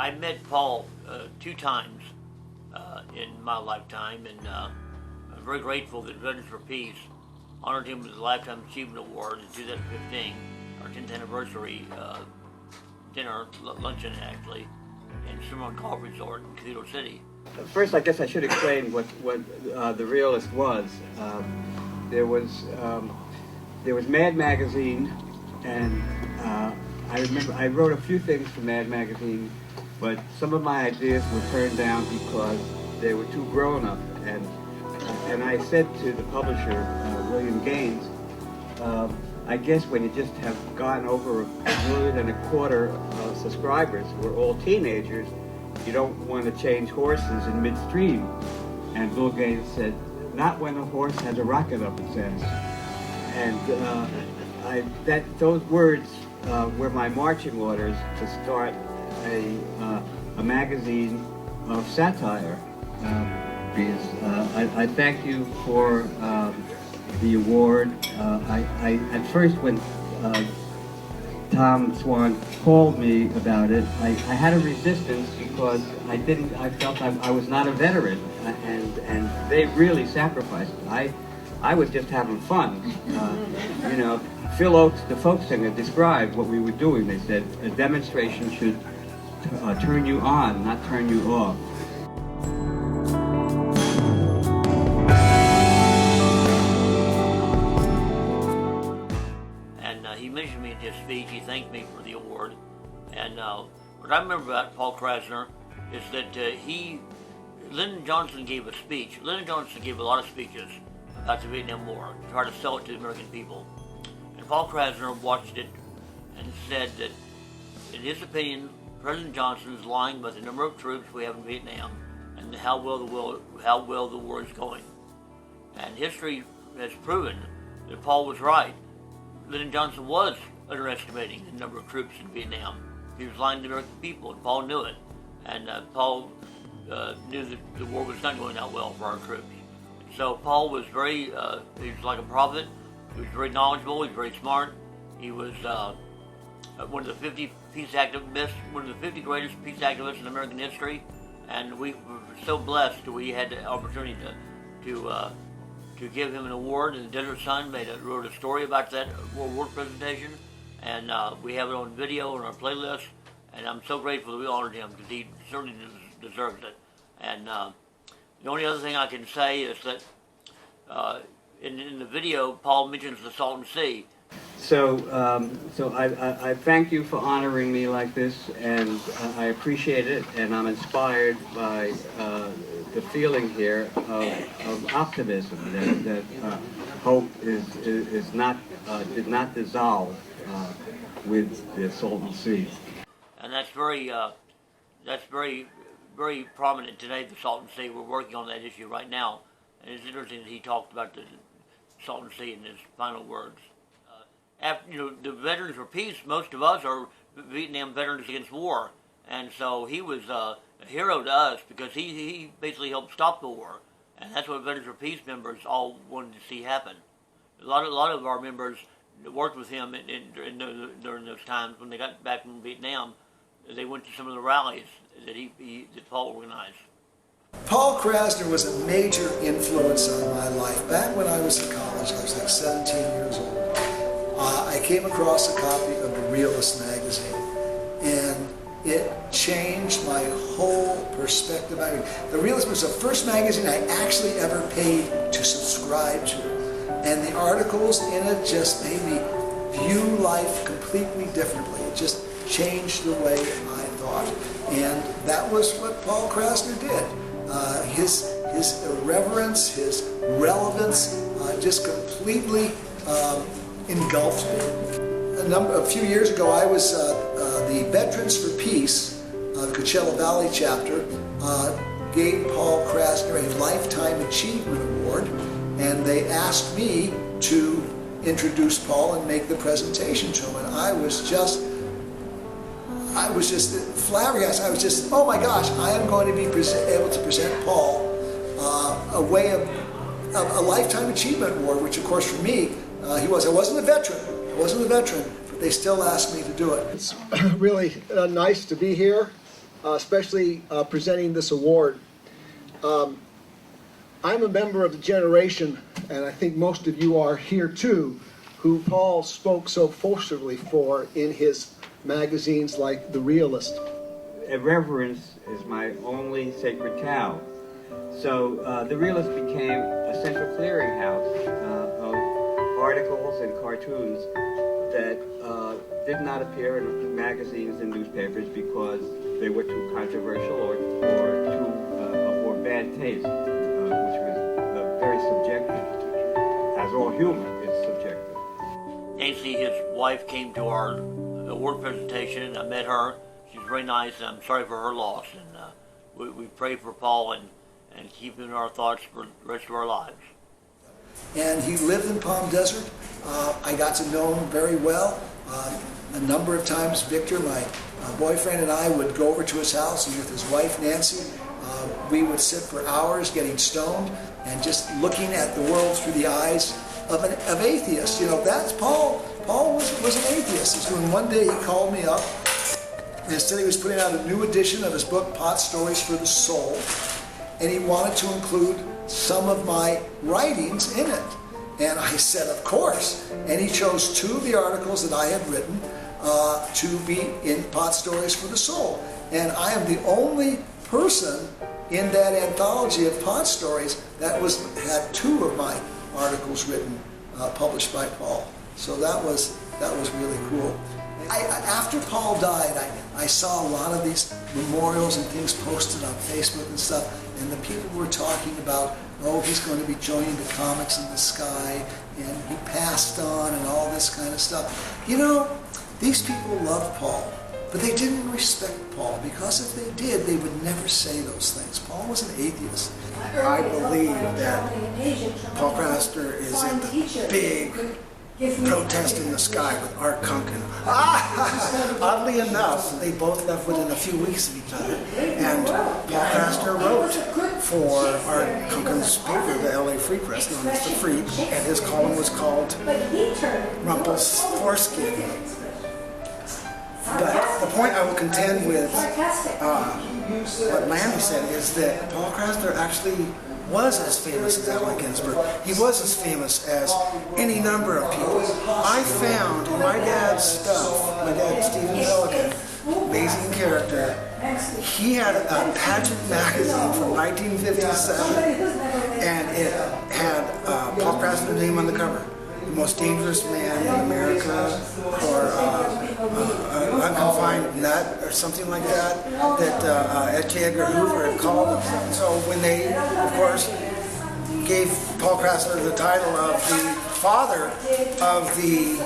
I met Paul 2 times in my lifetime, and I'm very grateful that Veterans for Peace honored him with the Lifetime Achievement Award in 2015, our 10th anniversary dinner, luncheon actually, in Cimarron Golf Resort in Cathedral City. First, I guess I should explain what the Realist was. There was Mad Magazine, and I remember I wrote a few things for Mad Magazine, but some of my ideas were turned down because they were too grown up. And I said to the publisher, William Gaines, I guess when you just have gone over 1.25 million subscribers, we're all teenagers, you don't want to change horses in midstream. And Bill Gaines said, not when a horse has a rocket up its ass. And those words were my marching orders to start a magazine of satire. I thank you for the award. At first, when Tom Swann called me about it, I had a resistance because I felt I was not a veteran, and they really sacrificed it. I was just having fun. You know, Phil Oakes, the folk singer, described what we were doing. They said a demonstration should turn you on, not turn you off. He mentioned me in his speech. He thanked me for the award. And what I remember about Paul Krassner is that Lyndon Johnson gave a speech. Lyndon Johnson gave a lot of speeches about the Vietnam War to try to sell it to the American people. And Paul Krassner watched it and said that, in his opinion, President Johnson is lying about the number of troops we have in Vietnam and how well the war is going. And history has proven that Paul was right. Lyndon Johnson was underestimating the number of troops in Vietnam. He was lying to the American people, and Paul knew it. And Paul knew that the war was not going out well for our troops. So Paul was he was like a prophet. He was very knowledgeable. He was very smart. He was one of the 50 peace activists, one of the 50 greatest peace activists in American history. And we were so blessed that we had the opportunity to give him an award, and the Desert Sun wrote a story about that award presentation, and we have it on video on our playlist, and I'm so grateful that we honored him because he certainly deserves it. And the only other thing I can say is that in the video, Paul mentions the Salton Sea. So I thank you for honoring me like this, and I appreciate it, and I'm inspired by the feeling here of optimism that hope did not dissolve with the Salton Sea. And that's very prominent today, the Salton Sea. We're working on that issue right now, and it's interesting that he talked about the Salton Sea in his final words. After the Veterans for Peace, most of us are Vietnam veterans against war, and so he was a hero to us because he basically helped stop the war, and that's what Veterans for Peace members all wanted to see happen. A lot of our members worked with him during those times when they got back from Vietnam. They went to some of the rallies that Paul organized. Paul Krassner was a major influence on my life. Back when I was in college, I was like 17 years old. I came across a copy of the Realist magazine, and it changed my whole perspective. I mean, the Realist was the first magazine I actually ever paid to subscribe to, and the articles in it just made me view life completely differently. It just changed the way I thought, and that was what Paul Krassner did. His irreverence, his relevance, just completely engulfed me. A few years ago, I was the Veterans for Peace, the Coachella Valley chapter, gave Paul Krassner a Lifetime Achievement Award, and they asked me to introduce Paul and make the presentation to him. And I was just flabbergasted. I was just, oh my gosh, I am going to be able to present Paul a Lifetime Achievement Award, which of course for me, I wasn't a veteran, but they still asked me to do it. It's really nice to be here. especially presenting this award. I'm a member of the generation, and I think most of you are here too, who Paul spoke so forcefully for in his magazines like The Realist. Irreverence is my only sacred cow. So The Realist became a central clearinghouse of articles and cartoons that did not appear in magazines and newspapers because they were too controversial or bad taste, which was very subjective, as all humor is subjective. Nancy, his wife, came to our award presentation. I met her. She's very nice, and I'm sorry for her loss. And we pray for Paul and keep him in our thoughts for the rest of our lives. And he lived in Palm Desert. I got to know him very well. A number of times, Victor, my boyfriend, and I would go over to his house, and with his wife, Nancy, we would sit for hours getting stoned and just looking at the world through the eyes of atheists. You know, that's Paul. Paul was an atheist. So one day he called me up and said he was putting out a new edition of his book, Pot Stories for the Soul, and he wanted to include some of my writings in it. And I said, of course. And he chose 2 of the articles that I had written to be in Pot Stories for the Soul. And I am the only person in that anthology of pot stories that had 2 of my articles written, published by Paul. So that was really cool. After Paul died, I saw a lot of these memorials and things posted on Facebook and stuff, and the people were talking about, oh, he's going to be joining the Comics in the Sky, and he passed on, and all this kind of stuff. You know, these people loved Paul, but they didn't respect Paul, because if they did, they would never say those things. Paul was an atheist. I believe that Paul Krassner is in the big protest in the sky with Art Kunkin. Oddly enough, they both left within a few weeks of each other. And Paul Krassner wrote for Art Kunkin's paper, the LA Free Press, known as The Free, and his column was called Rumple's Foreskin. But the point I will contend with what Lanny said is that Paul Krassner actually was as famous as Allen Ginsberg. He was as famous as any number of people. I found in my dad's stuff, my dad Stephen Pelican, amazing character, he had a pageant magazine from 1957, and it had Paul Krassner's name on the cover. The most dangerous man in America, or unconfined nut, or something like that, that J. Edgar Hoover had called him. So when they, of course, gave Paul Krassner the title of the father of the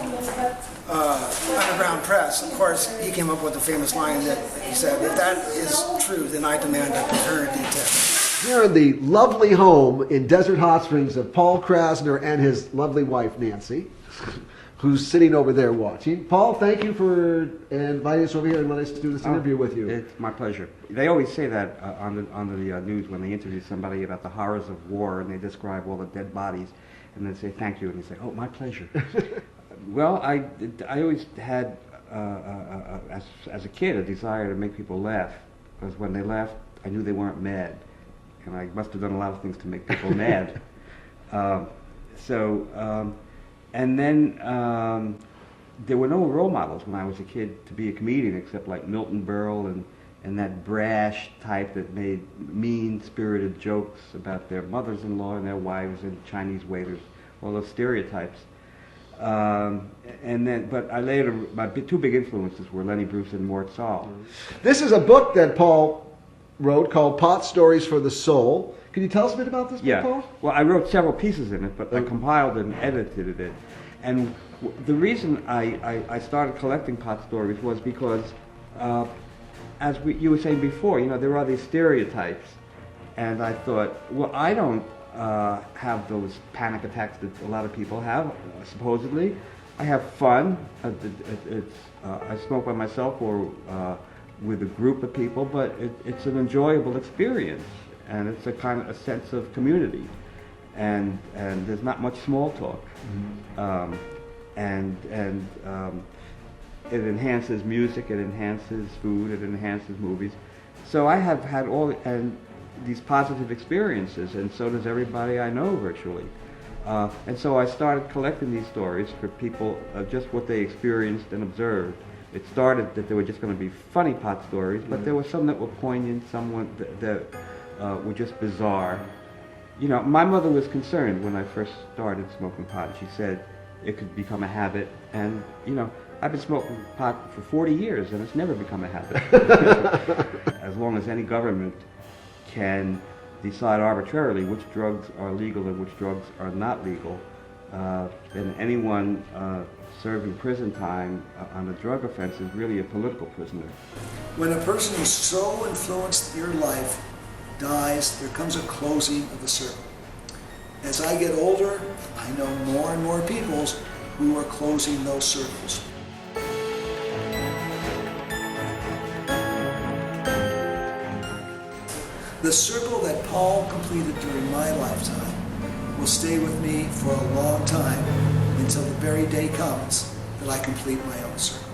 underground press, of course, he came up with the famous line that he said, "If that is true, then I demand a paternity test." Here in the lovely home in Desert Hot Springs of Paul Krassner and his lovely wife, Nancy, who's sitting over there watching. Paul, thank you for inviting us over here and letting us do this interview with you. It's my pleasure. They always say that on the news when they interview somebody about the horrors of war, and they describe all the dead bodies, and they say thank you, and they say, oh, my pleasure. Well, I always had, as a kid, a desire to make people laugh, because when they laughed, I knew they weren't mad. And I must have done a lot of things to make people mad. And then there were no role models when I was a kid to be a comedian, except like Milton Berle and that brash type that made mean-spirited jokes about their mothers-in-law and their wives and Chinese waiters, all those stereotypes. But I later, my 2 big influences were Lenny Bruce and Mort Sahl. This is a book that Paul wrote called Pot Stories for the Soul. Can you tell us a bit about this book, Paul? Well, I wrote several pieces in it, but I compiled and edited it. And the reason I started collecting pot stories was because, as you were saying before, there are these stereotypes. And I thought, well, I don't have those panic attacks that a lot of people have, supposedly. I have fun. I smoke by myself or with a group of people, but it's an enjoyable experience, and it's a kind of a sense of community, and there's not much small talk, and it enhances music, it enhances food, it enhances movies, So I have had all and these positive experiences, and so does everybody I know virtually. And so I started collecting these stories for people, just what they experienced and observed. It started that they were just going to be funny pot stories, but there were some that were poignant, some that were just bizarre. You know, my mother was concerned when I first started smoking pot. She said it could become a habit, and you know, I've been smoking pot for 40 years and it's never become a habit. As long as any government can decide arbitrarily which drugs are legal and which drugs are not legal, then anyone serving prison time on a drug offense is really a political prisoner. When a person who's so influenced your life dies, there comes a closing of the circle. As I get older, I know more and more people who are closing those circles. The circle that Paul completed during my lifetime will stay with me for a long time until the very day comes that I complete my own circle.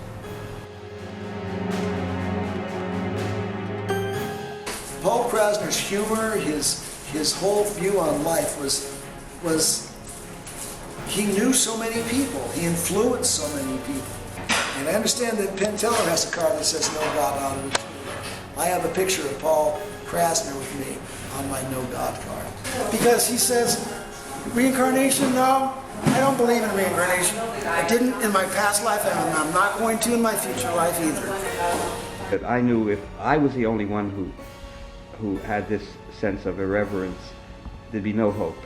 Paul Krassner's humor, his whole view on life was he knew so many people, he influenced so many people. And I understand that Penn Teller has a card that says no God out of it. I have a picture of Paul Krassner with me on my no God card. Because he says, reincarnation, no, I don't believe in reincarnation. I didn't in my past life, and I'm not going to in my future life either. I knew if I was the only one who had this sense of irreverence, there'd be no hope.